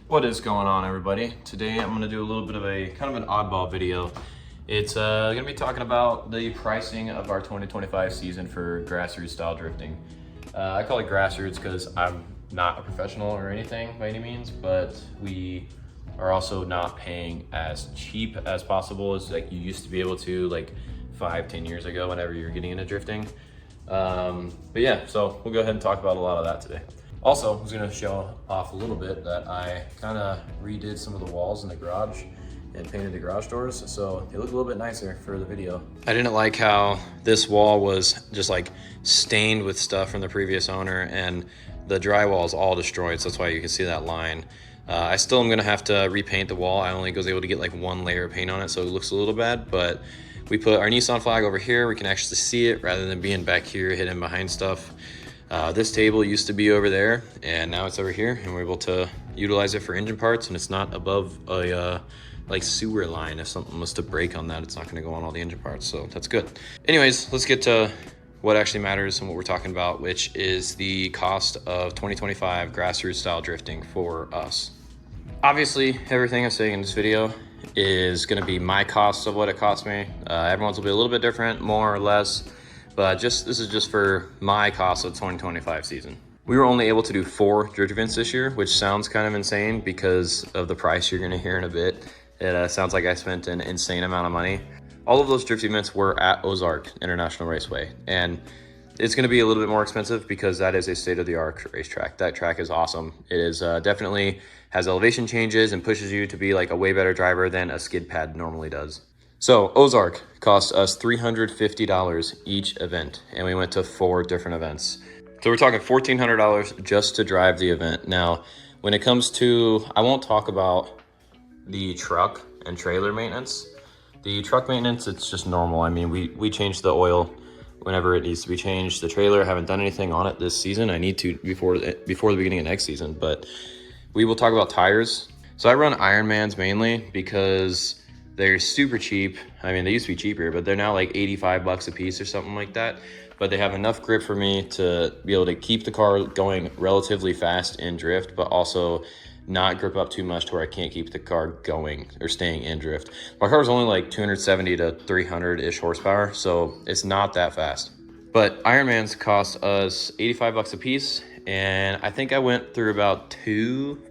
What is going on, everybody? Today I'm going to do a little bit of a kind of an oddball video. It's going to be talking about the pricing of our 2025 season for Grassroots style drifting. I call it Grassroots because I'm not a professional or anything by any means, but we are also not paying as cheap as possible as like you used to be able to like 5-10 years ago whenever you're getting into drifting. But yeah, so we'll go ahead and talk about a lot of that today. Also, I was gonna show off a little bit that I kind of redid some of the walls in the garage and painted the garage doors, so they look a little bit nicer for the video. I didn't like how this wall was just like stained with stuff from the previous owner, and the drywall is all destroyed, so that's why you can see that line. I still am gonna have to repaint the wall. I only was able to get like one layer of paint on it, so it looks a little bad, but we put our Nissan flag over here. We can actually see it rather than being back here hidden behind stuff. This table used to be over there and now it's over here, and we're able to utilize it for engine parts, and it's not above a like sewer line. If something was to break on that, it's not going to go on all the engine parts, so that's good. Anyways, let's get to what actually matters and what we're talking about, which is the cost of 2025 Grassroots style drifting for us. Obviously, everything I'm saying in this video is going to be my cost of what it cost me. Everyone's will be a little bit different, more or less. But this is just for my cost of the 2025 season. We were only able to do 4 drift events this year, which sounds kind of insane because of the price you're gonna hear in a bit. It sounds like I spent an insane amount of money. All of those drift events were at Ozark International Raceway, and it's gonna be a little bit more expensive because that is a state-of-the-art racetrack. That track is awesome. It is definitely has elevation changes and pushes you to be like a way better driver than a skid pad normally does. So Ozark cost us $350 each event, and we went to 4 different events. So we're talking $1,400 just to drive the event. Now, when it comes to, I won't talk about the truck and trailer maintenance. The truck maintenance, it's just normal. I mean, we change the oil whenever it needs to be changed. The trailer, I haven't done anything on it this season. I need to before the beginning of next season, but we will talk about tires. So I run Ironmans mainly because they're super cheap. I mean, they used to be cheaper, but they're now like 85 bucks a piece or something like that. But they have enough grip for me to be able to keep the car going relatively fast in drift, but also not grip up too much to where I can't keep the car going or staying in drift. My car is only like 270 to 300-ish horsepower, so it's not that fast. But Ironmans cost us 85 bucks a piece, and I think I went through about 2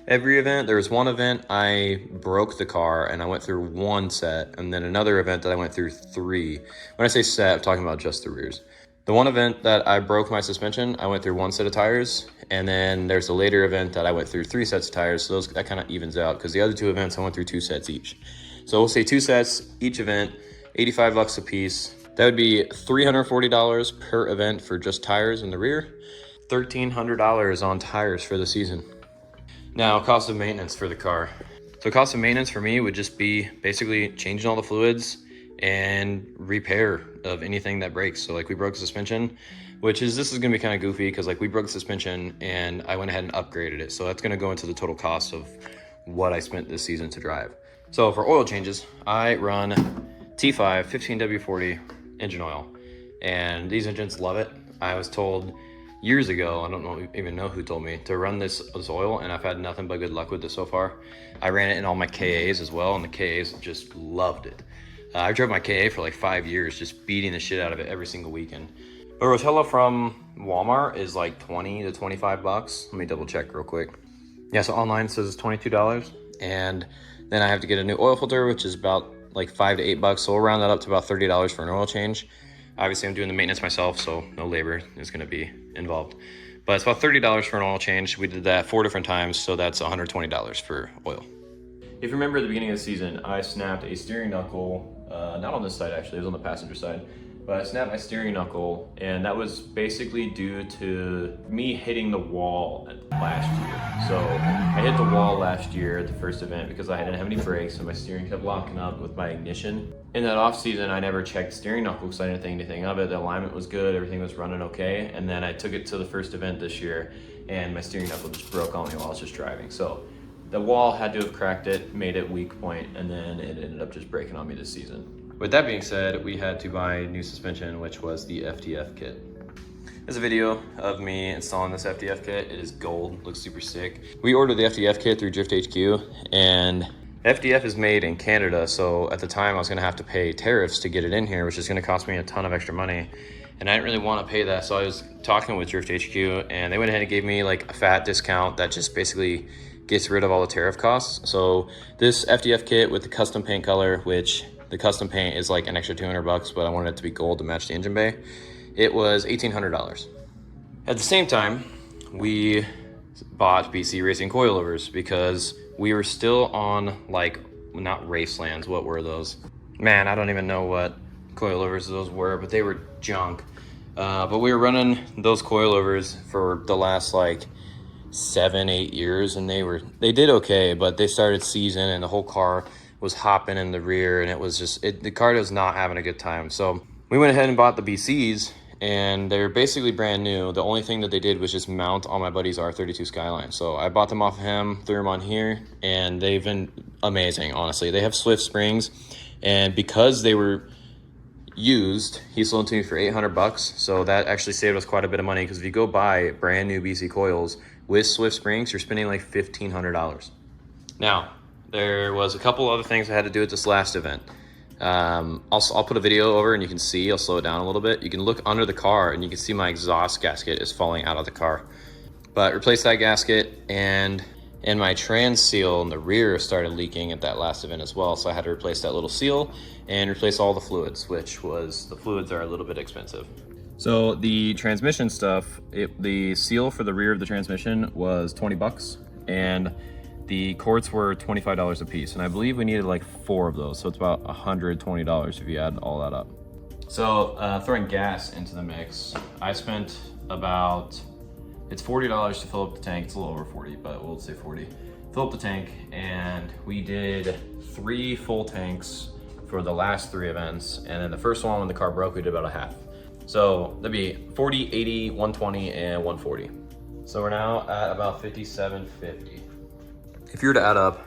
every event. There was one event I broke the car and I went through 1 set, and then another event that I went through 3. When I say set, I'm talking about just the rears. The one event that I broke my suspension, I went through 1 set of tires, and then there's a later event that I went through 3 sets of tires, so that kind of evens out because the other 2 events I went through 2 sets each. So we'll say 2 sets each event, 85 bucks a piece. That would be $340 per event for just tires in the rear, $1,300 on tires for the season. Now, cost of maintenance for the car. So cost of maintenance for me would just be basically changing all the fluids and repair of anything that breaks. So like we broke the suspension, this is gonna be kind of goofy because like we broke the suspension and I went ahead and upgraded it. So that's gonna go into the total cost of what I spent this season to drive. So for oil changes, I run T5 15W40 engine oil, and these engines love it. I was told years ago, I don't even know who told me to run this oil, and I've had nothing but good luck with it so far. I ran it in all my KAs as well, and the KAs just loved it. I drove my KA for like 5 years, just beating the shit out of it every single weekend. A Rotella from Walmart is like 20 to 25 bucks. Let me double check real quick. Yeah, so online it says it's $22, and then I have to get a new oil filter, which is about like 5 to 8 bucks. So we'll round that up to about $30 for an oil change. Obviously, I'm doing the maintenance myself, so no labor is going to be involved. But it's about $30 for an oil change. We did that 4 different times, so that's $120 for oil. If you remember at the beginning of the season, I snapped a steering knuckle, not on this side actually, it was on the passenger side, but I snapped my steering knuckle, and that was basically due to me hitting the wall last year. So I hit the wall last year at the first event because I didn't have any brakes, and my steering kept locking up with my ignition. In that off season, I never checked the steering knuckle because I didn't think anything of it. The alignment was good, everything was running okay. And then I took it to the first event this year, and my steering knuckle just broke on me while I was just driving. So the wall had to have cracked it, made it weak point, and then it ended up just breaking on me this season. With that being said, we had to buy new suspension, which was the FTF kit. There's a video of me installing this FDF kit. It is gold, looks super sick. We ordered the FDF kit through Drift HQ, and FDF is made in Canada, so at the time I was gonna have to pay tariffs to get it in here, which is gonna cost me a ton of extra money. And I didn't really want to pay that, so I was talking with Drift HQ, and they went ahead and gave me like a fat discount that just basically gets rid of all the tariff costs. So this FDF kit with the custom paint color, which the custom paint is like an extra 200 bucks, but I wanted it to be gold to match the engine bay. It was $1,800. At the same time, we bought BC Racing coilovers because we were still on like, not Racelands, what were those? Man, I don't even know what coilovers those were, but they were junk. But we were running those coilovers for the last like 7-8 years, and they did okay, but they started seizing and the whole car was hopping in the rear, and it was just the car was not having a good time. So we went ahead and bought the BCs, and they're basically brand new. The only thing that they did was just mount on my buddy's R32 Skyline. So I bought them off of him, threw them on here, and they've been amazing, honestly. They have Swift springs, and because they were used, he sold them to me for 800 bucks. So that actually saved us quite a bit of money, because if you go buy brand new BC coils with Swift springs, you're spending like $1,500. Now, there was a couple other things I had to do at this last event. I'll put a video over and you can see, I'll slow it down a little bit. You can look under the car and you can see my exhaust gasket is falling out of the car. But replaced that gasket, and my trans seal in the rear started leaking at that last event as well. So I had to replace that little seal and replace all the fluids, the fluids are a little bit expensive. So the transmission stuff, the seal for the rear of the transmission was 20 bucks, and the quartz were $25 a piece. And I believe we needed like 4 of those. So it's about $120 if you add all that up. So throwing gas into the mix, I spent about, it's $40 to fill up the tank. It's a little over 40, but we'll say 40. Fill up the tank, and we did 3 full tanks for the last 3 events. And then the first one, when the car broke, we did about a half. So that'd be 40, 80, 120, and 140. So we're now at about 57.50. If you were to add up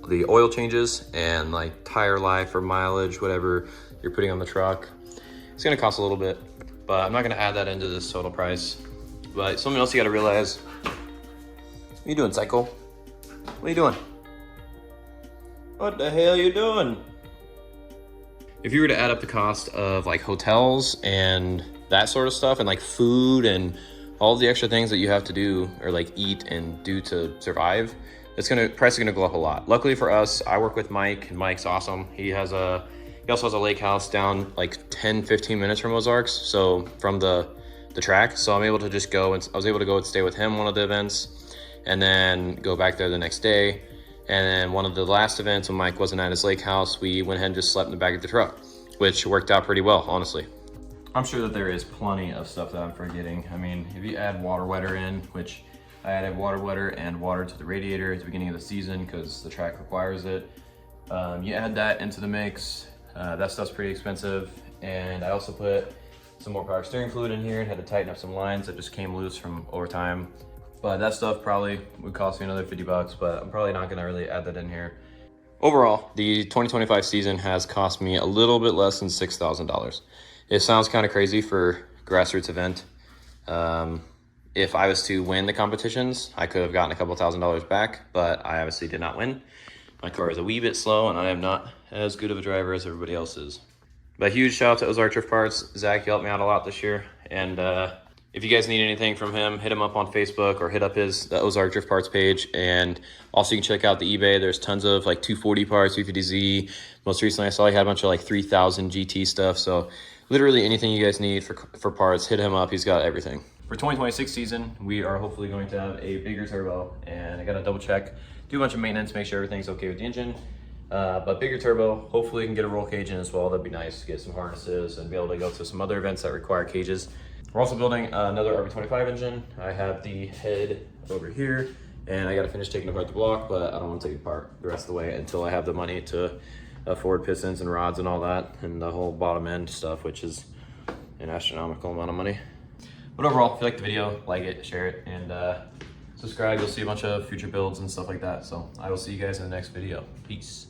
the oil changes and like tire life or mileage, whatever you're putting on the truck, it's gonna cost a little bit, but I'm not gonna add that into this total price. But something else you gotta realize, what are you doing, Psycho? What are you doing? What the hell are you doing? If you were to add up the cost of like hotels and that sort of stuff, and like food and all the extra things that you have to do or like eat and do to survive, price is gonna go up a lot. Luckily for us, I work with Mike, and Mike's awesome. He also has a lake house down like 10-15 minutes from Ozarks, so from the track. So I'm able to just go, and I was able to go and stay with him one of the events, and then go back there the next day. And then one of the last events, when Mike wasn't at his lake house, we went ahead and just slept in the back of the truck, which worked out pretty well, honestly. I'm sure that there is plenty of stuff that I'm forgetting. I mean, if you add water wetter in, which I added water wetter and water to the radiator at the beginning of the season because the track requires it. You add that into the mix, that stuff's pretty expensive. And I also put some more power steering fluid in here and had to tighten up some lines that just came loose from over time. But that stuff probably would cost me another 50 bucks, but I'm probably not gonna really add that in here. Overall, the 2025 season has cost me a little bit less than $6,000. It sounds kind of crazy for Grassroots event. If I was to win the competitions, I could have gotten a couple $1,000s back, but I obviously did not win. My car is a wee bit slow, and I am not as good of a driver as everybody else is. But huge shout out to Ozark Drift Parts. Zach helped me out a lot this year, and if you guys need anything from him, hit him up on Facebook or hit up the Ozark Drift Parts page. And also you can check out the eBay. There's tons of like 240 parts, 350Z. Most recently I saw he had a bunch of like 3000 GT stuff. So literally anything you guys need for parts, hit him up. He's got everything. For 2026 season, we are hopefully going to have a bigger turbo, and I gotta double check, do a bunch of maintenance, make sure everything's okay with the engine. But bigger turbo, hopefully we can get a roll cage in as well. That'd be nice to get some harnesses and be able to go to some other events that require cages. We're also building another RB25 engine. I have the head over here, and I gotta finish taking apart the block, but I don't wanna take it apart the rest of the way until I have the money to afford pistons and rods and all that, and the whole bottom end stuff, which is an astronomical amount of money. But overall, if you like the video, like it, share it, and subscribe. You'll see a bunch of future builds and stuff like that. So I will see you guys in the next video. Peace.